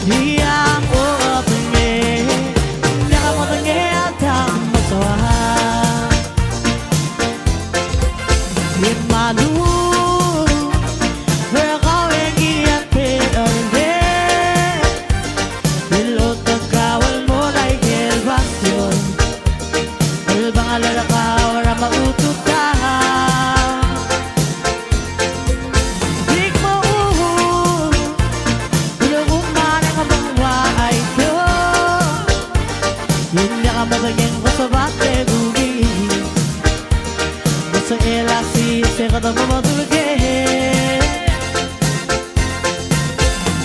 Yang openye Nakamatangye Altang Mo Soam In malu Verkaweng iante erde Ilot nagkawal mo like el bastion El bangalala ka Wala mautot ka Mataging ko sa bate bugi Basta elasi Sa katang mamatulge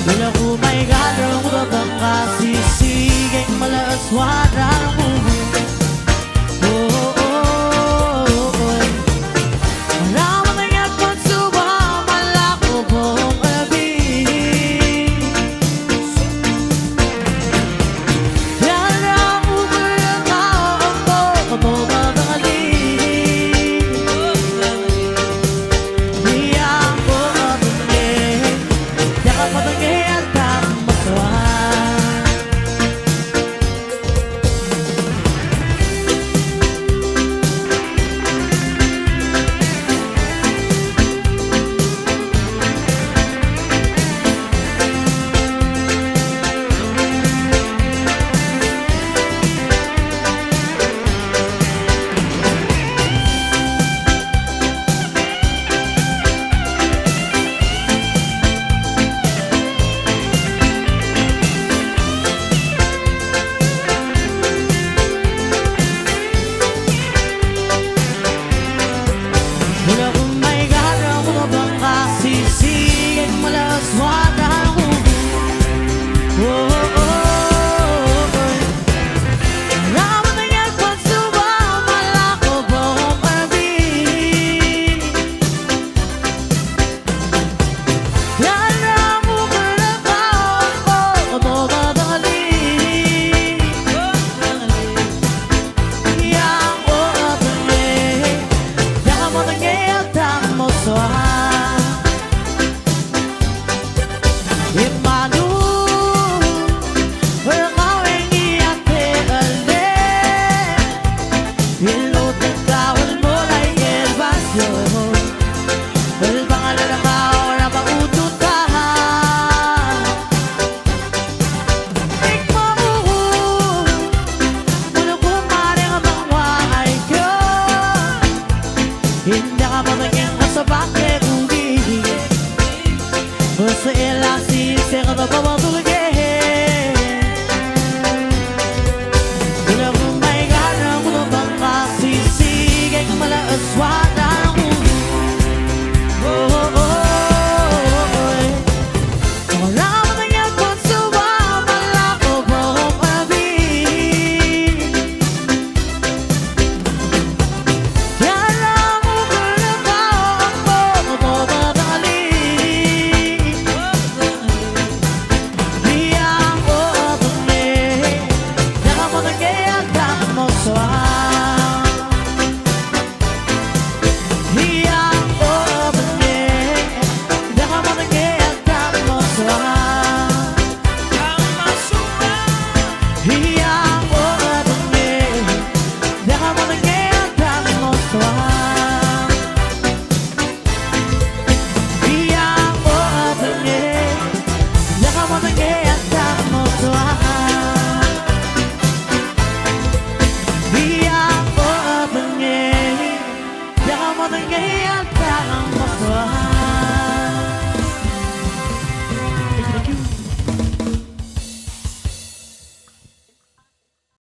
Bila ko may galong Tatang kasisiging Malaswanan mo Hindi ka mataging ko sa bakit uwi Basta elasi Sa katang mamatulge Bila ko may ganang Tatang kasisiging Malaswanan mo Yang